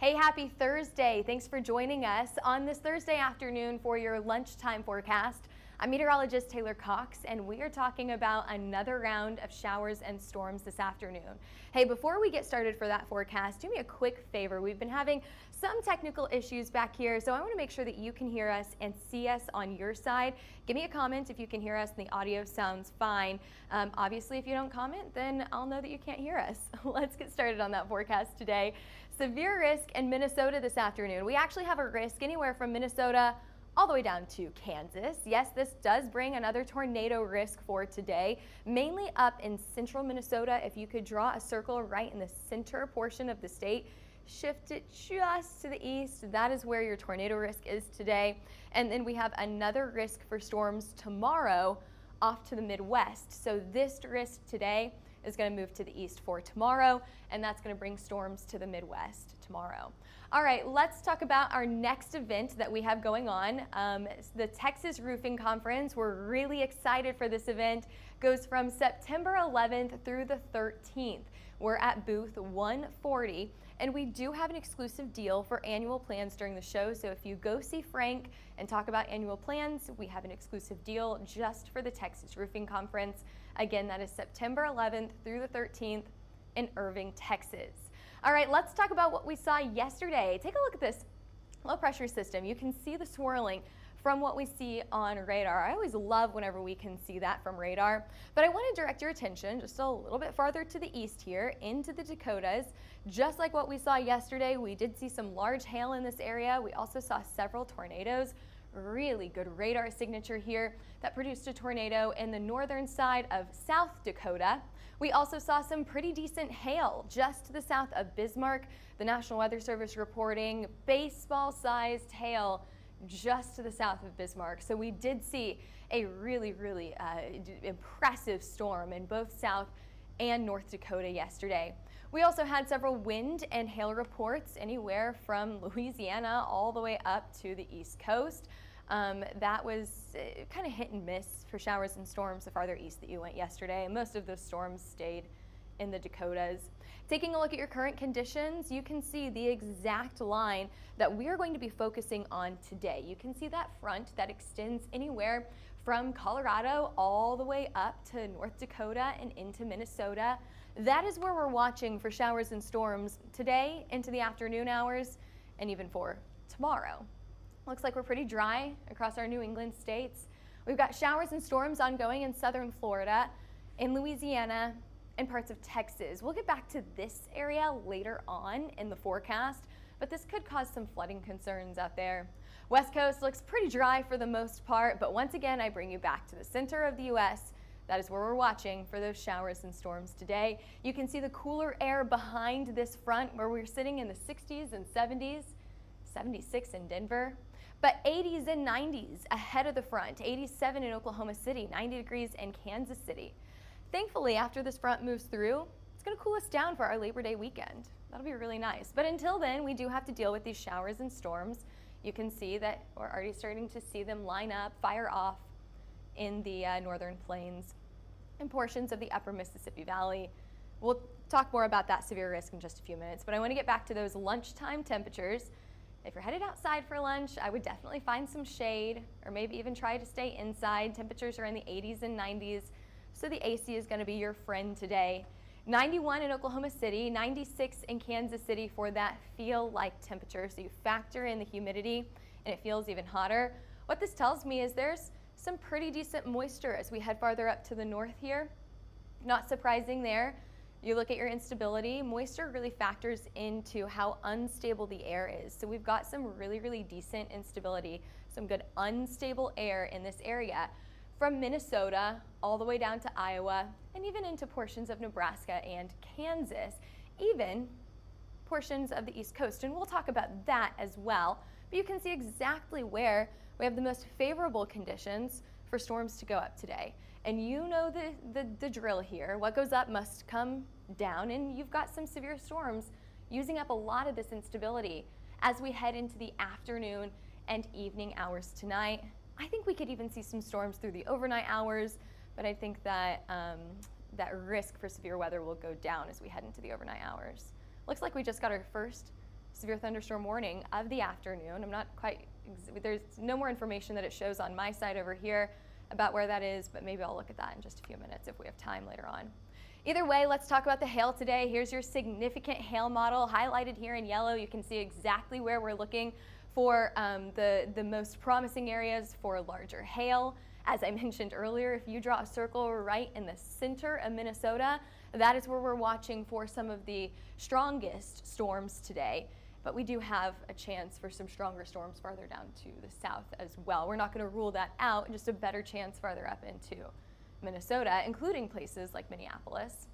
Hey, happy Thursday. Thanks for joining us on this Thursday afternoon for your lunchtime forecast. I'm meteorologist Taylor Cox, and we are talking about another round of showers and storms this afternoon. Hey, before we get started for that forecast, do me a quick favor. We've been having some technical issues back here, so I want to make sure that you can hear us and see us on your side. Give me a comment if you can hear us and the audio sounds fine. Obviously, if you don't comment, then I'll know that you can't hear us. Let's get started on that forecast today. Severe risk in Minnesota this afternoon. We actually have a risk anywhere from Minnesota all the way down to Kansas. Yes, this does bring another tornado risk for today, mainly up in central Minnesota. If you could draw a circle right in the center portion of the state, shift it just to the east, that is where your tornado risk is today. And then we have another risk for storms tomorrow off to the Midwest. So this risk today is going to move to the east for tomorrow, and that's going to bring storms to the Midwest tomorrow. All right, let's talk about our next event that we have going on. The Texas Roofing Conference. We're really excited for this event. Goes from September 11th through the 13th. We're at booth 140, and we do have an exclusive deal for annual plans during the show. So if you go see Frank and talk about annual plans, we have an exclusive deal just for the Texas Roofing Conference. Again, that is September 11th through the 13th in Irving, Texas. All right, let's talk about what we saw yesterday. Take a look at this low pressure system. You can see the swirling from what we see on radar. I always love whenever we can see that from radar, but I want to direct your attention just a little bit farther to the east here into the Dakotas. Just like what we saw yesterday, we did see some large hail in this area. We also saw several tornadoes. Really good radar signature here that produced a tornado in the northern side of South Dakota. We also saw some pretty decent hail just to the south of Bismarck. The National Weather Service reporting baseball-sized hail just to the south of Bismarck. So we did see a really impressive storm in both South and North Dakota yesterday. We also had several wind and hail reports anywhere from Louisiana all the way up to the East Coast. That was kind of hit and miss for showers and storms the farther east that you went yesterday. Most of those storms stayed in the Dakotas. Taking a look at your current conditions, you can see the exact line that we are going to be focusing on today. You can see that front that extends anywhere from Colorado all the way up to North Dakota and into Minnesota. That is where we're watching for showers and storms today into the afternoon hours and even for tomorrow. Looks like we're pretty dry across our New England states. We've got showers and storms ongoing in southern Florida, in Louisiana, and parts of Texas. We'll get back to this area later on in the forecast, but this could cause some flooding concerns out there. West Coast looks pretty dry for the most part, but once again, I bring you back to the center of the U.S. That is where we're watching for those showers and storms today. You can see the cooler air behind this front where we're sitting in the 60s and 70s, 76 in Denver, but 80s and 90s ahead of the front, 87 in Oklahoma City, 90 degrees in Kansas City. Thankfully, after this front moves through, it's going to cool us down for our Labor Day weekend. That'll be really nice. But until then, we do have to deal with these showers and storms. You can see that we're already starting to see them line up, fire off in the northern plains and portions of the upper Mississippi Valley. We'll talk more about that severe risk in just a few minutes, but I want to get back to those lunchtime temperatures. If you're headed outside for lunch, I would definitely find some shade or maybe even try to stay inside. Temperatures are in the 80s and 90s. So the AC is going to be your friend today. 91 in Oklahoma City, 96 in Kansas City for that feel-like temperature. So you factor in the humidity and it feels even hotter. What this tells me is there's some pretty decent moisture as we head farther up to the north here. Not surprising there. You look at your instability, moisture really factors into how unstable the air is. So we've got some really decent instability, some good unstable air in this area. From Minnesota all the way down to Iowa and even into portions of Nebraska and Kansas, even portions of the East Coast. And we'll talk about that as well. But you can see exactly where we have the most favorable conditions for storms to go up today. And you know the drill here. What goes up must come down, and you've got some severe storms using up a lot of this instability as we head into the afternoon and evening hours tonight. I think we could even see some storms through the overnight hours, but I think that that risk for severe weather will go down as we head into the overnight hours. Looks like we just got our first severe thunderstorm warning of the afternoon. I'm not quite, there's no more information that it shows on my side over here about where that is, but maybe I'll look at that in just a few minutes if we have time later on. Either way, let's talk about the hail today. Here's your significant hail model highlighted here in yellow. You can see exactly where we're looking for the most promising areas for larger hail. As I mentioned earlier, if you draw a circle right in the center of Minnesota, that is where we're watching for some of the strongest storms today. But we do have a chance for some stronger storms farther down to the south as well. We're not going to rule that out, just a better chance farther up into Minnesota, including places like Minneapolis.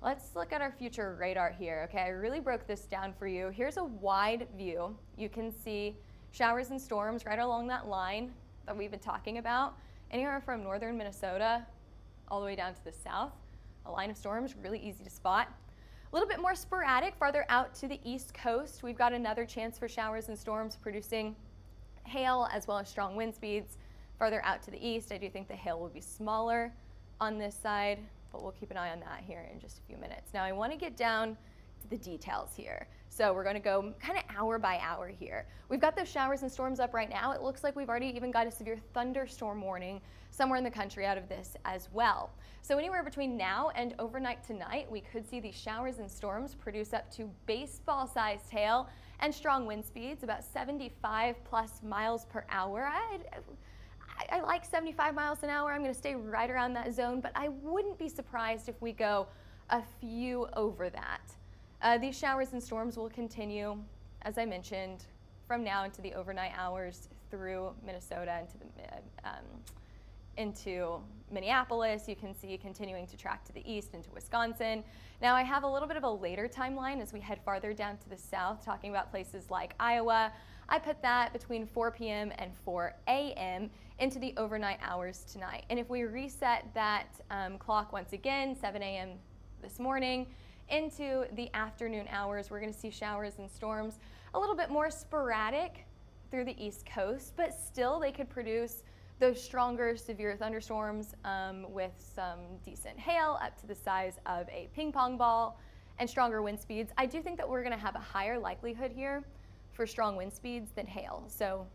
Let's look at our future radar here. Okay, I really broke this down for you. Here's a wide view. You can see showers and storms right along that line that we've been talking about, anywhere from northern Minnesota all the way down to the south. A line of storms, really easy to spot. A little bit more sporadic farther out to the east coast. We've got another chance for showers and storms producing hail as well as strong wind speeds. Farther out to the east, I do think the hail will be smaller on this side, but we'll keep an eye on that here in just a few minutes. Now I want to get down to the details here. So we're going to go kind of hour by hour here. We've got those showers and storms up right now. It looks like we've already even got a severe thunderstorm warning somewhere in the country out of this as well. So anywhere between now and overnight tonight, we could see these showers and storms produce up to baseball-sized hail and strong wind speeds, about 75 plus miles per hour. I like 75 miles an hour. I'm going to stay right around that zone, but I wouldn't be surprised if we go a few over that. These showers and storms will continue, as I mentioned, from now into the overnight hours through Minnesota into Minneapolis. You can see continuing to track to the east into Wisconsin. Now I have a little bit of a later timeline as we head farther down to the south, talking about places like Iowa. I put that between 4 p.m. and 4 a.m. into the overnight hours tonight. And if we reset that clock once again, 7 a.m. this morning, into the afternoon hours, we're going to see showers and storms a little bit more sporadic through the east coast, but still they could produce those stronger severe thunderstorms with some decent hail up to the size of a ping pong ball and stronger wind speeds. I do think that we're going to have a higher likelihood here for strong wind speeds than hail. So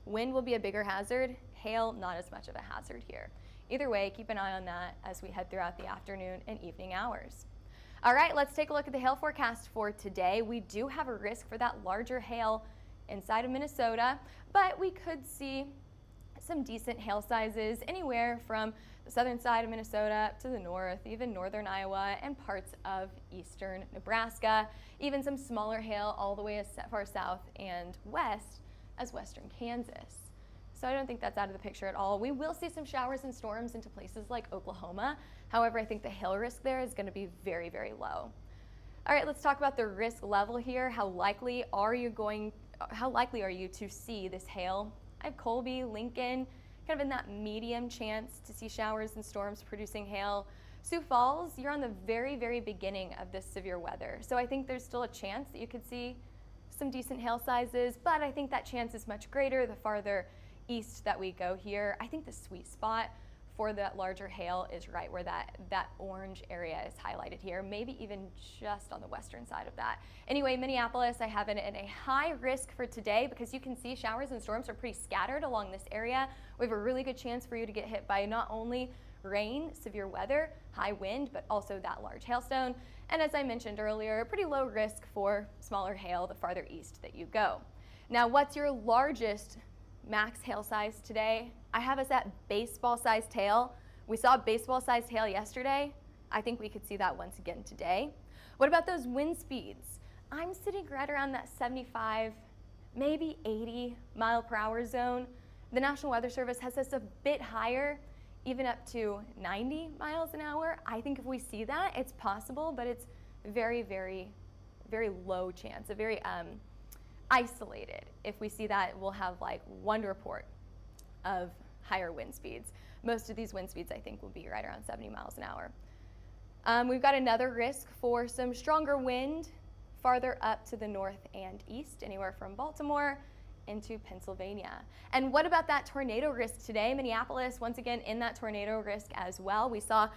wind will be a bigger hazard, hail not as much of a hazard here. Either way, keep an eye on that as we head throughout the afternoon and evening hours. All right, let's take a look at the hail forecast for today. We do have a risk for that larger hail inside of Minnesota, but we could see some decent hail sizes anywhere from the southern side of Minnesota up to the north, even northern Iowa and parts of eastern Nebraska, even some smaller hail all the way as far south and west as western Kansas. So I don't think that's out of the picture at all. We will see some showers and storms into places like Oklahoma. However, I think the hail risk there is going to be very, very low. All right, let's talk about the risk level here. How likely are you to see this hail? I have Colby, Lincoln, kind of in that medium chance to see showers and storms producing hail. Sioux Falls, you're on the very, very beginning of this severe weather. So I think there's still a chance that you could see some decent hail sizes, but I think that chance is much greater the farther east that we go here. I think the sweet spot for that larger hail is right where that orange area is highlighted here, maybe even just on the western side of that. Anyway, Minneapolis, I have it in a high risk for today because you can see showers and storms are pretty scattered along this area. We have a really good chance for you to get hit by not only rain, severe weather, high wind, but also that large hailstone. And as I mentioned earlier, a pretty low risk for smaller hail the farther east that you go. Now, what's your largest max hail size today? I have us at baseball-sized hail. We saw baseball-sized hail yesterday. I think we could see that once again today. What about those wind speeds? I'm sitting right around that 75, maybe 80 mile per hour zone. The National Weather Service has us a bit higher, even up to 90 miles an hour. I think if we see that, it's possible, but it's very, very, very low chance, a very isolated. If we see that, we'll have like one report of higher wind speeds. Most of these wind speeds, I think, will be right around 70 miles an hour. We've got another risk for some stronger wind farther up to the north and east, anywhere from Baltimore into Pennsylvania. And what about that tornado risk today? Minneapolis, once again, in that tornado risk as well. We saw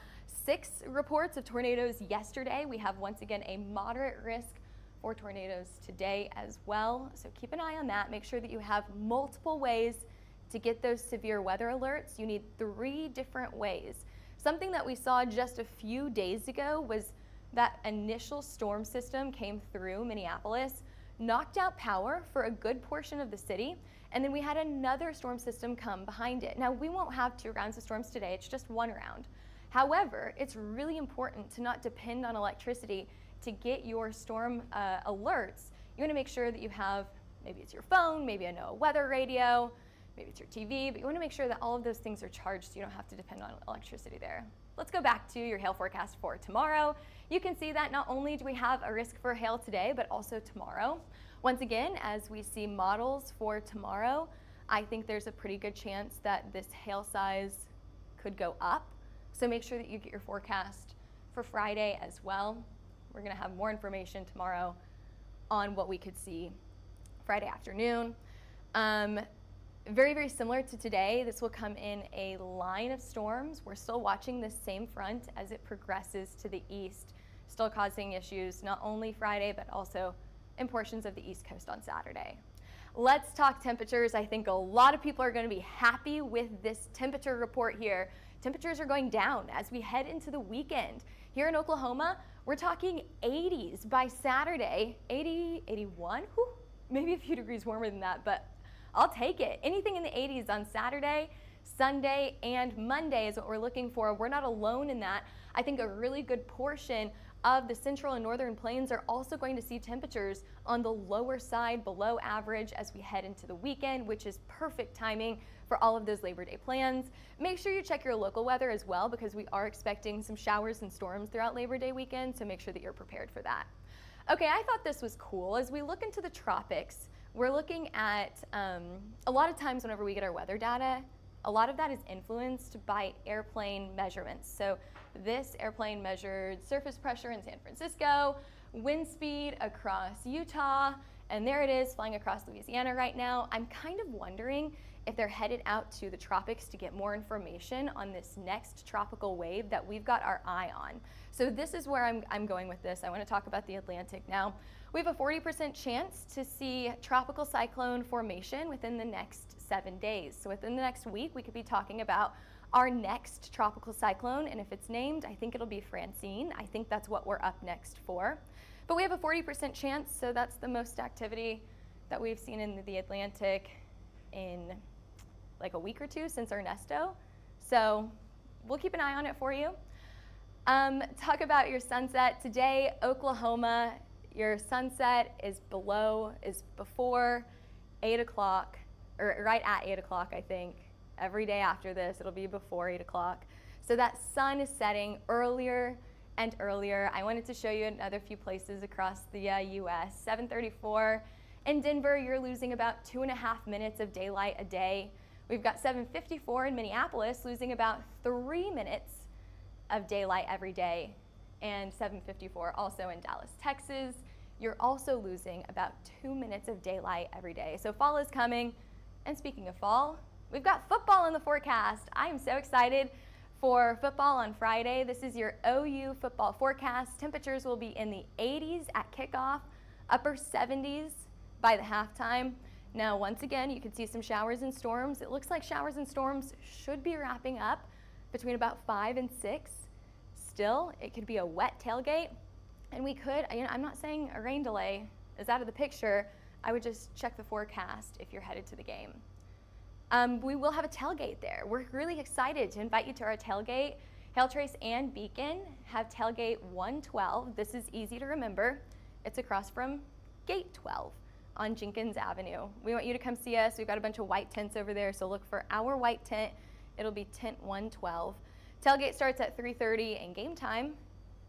6 reports of tornadoes yesterday. We have, once again, a moderate risk 4 tornadoes today as well. So keep an eye on that. Make sure that you have multiple ways to get those severe weather alerts. You need 3 different ways. Something that we saw just a few days ago was that initial storm system came through Minneapolis, knocked out power for a good portion of the city, and then we had another storm system come behind it. Now, we won't have 2 rounds of storms today, it's just 1 round. However, it's really important to not depend on electricity to get your storm alerts. You wanna make sure that you have, maybe it's your phone, maybe a NOAA weather radio, maybe it's your TV, but you wanna make sure that all of those things are charged so you don't have to depend on electricity there. Let's go back to your hail forecast for tomorrow. You can see that not only do we have a risk for hail today, but also tomorrow. Once again, as we see models for tomorrow, I think there's a pretty good chance that this hail size could go up. So make sure that you get your forecast for Friday as well. We're gonna have more information tomorrow on what we could see Friday afternoon. Very, very similar to today, this will come in a line of storms. We're still watching this same front as it progresses to the east, still causing issues not only Friday, but also in portions of the East Coast on Saturday. Let's talk temperatures. I think a lot of people are going to be happy with this temperature report here. Temperatures are going down as we head into the weekend. Here in Oklahoma, we're talking 80s by Saturday, 80, 81, whew, maybe a few degrees warmer than that, but I'll take it. Anything in the 80s on Saturday, Sunday, and Monday is what we're looking for. We're not alone in that. I think a really good portion of the central and northern plains are also going to see temperatures on the lower side, below average, as we head into the weekend, which is perfect timing for all of those Labor Day plans. Make sure you check your local weather as well, because we are expecting some showers and storms throughout Labor Day weekend, so make sure that you're prepared for that. Okay, I thought this was cool. As we look into the tropics, we're looking at, a lot of times whenever we get our weather data, a lot of that is influenced by airplane measurements. So this airplane measured surface pressure in San Francisco, wind speed across Utah, and there it is flying across Louisiana right now. I'm kind of wondering if they're headed out to the tropics to get more information on this next tropical wave that we've got our eye on. So this is where I'm going with this. I want to talk about the Atlantic now. We have a 40% chance to see tropical cyclone formation within the next 7 days. So within the next week, we could be talking about our next tropical cyclone, and if it's named, I think it'll be Francine. I think that's what we're up next for. But we have a 40% chance, so that's the most activity that we've seen in the Atlantic in like a week or 2 since Ernesto. So we'll keep an eye on it for you. Talk about your sunset. Today, Oklahoma, your sunset is before 8 o'clock, or right at 8 o'clock, I think. Every day after this, it'll be before 8 o'clock. So that sun is setting earlier and earlier. I wanted to show you another few places across the US. 7:34 in Denver, you're losing about 2.5 minutes of daylight a day. We've got 7:54 in Minneapolis, losing about 3 minutes of daylight every day. And 7:54 also in Dallas, Texas. You're also losing about 2 minutes of daylight every day. So fall is coming. And speaking of fall, we've got football in the forecast. I am so excited for football on Friday. This is your OU football forecast. Temperatures will be in the 80s at kickoff, upper 70s by the halftime. Now, once again, you can see some showers and storms. It looks like showers and storms should be wrapping up between about 5 and 6. Still, it could be a wet tailgate, and we could, I'm not saying a rain delay is out of the picture. I would just check the forecast if you're headed to the game. We will have a tailgate there. We're really excited to invite you to our tailgate. Hail Trace and Beacon have tailgate 112. This is easy to remember. It's across from Gate 12 on Jenkins Avenue. We want you to come see us. We've got a bunch of white tents over there, so look for our white tent. It'll be tent 112. Tailgate starts at 3:30 and game time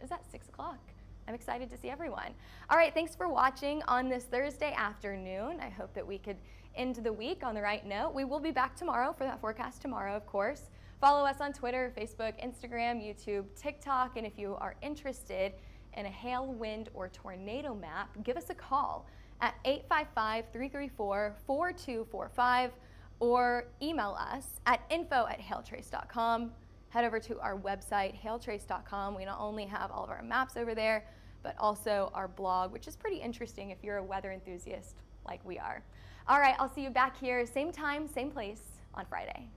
is at 6 o'clock. I'm excited to see everyone. All right, thanks for watching on this Thursday afternoon. I hope that we could end the week on the right note. We will be back tomorrow for that forecast tomorrow, of course. Follow us on Twitter, Facebook, Instagram, YouTube, TikTok, and if you are interested in a hail, wind, or tornado map, give us a call at 855-334-4245 or email us at info@hailtrace.com. Head over to our website, hailtrace.com. We not only have all of our maps over there, but also our blog, which is pretty interesting if you're a weather enthusiast like we are. All right, I'll see you back here, same time, same place on Friday.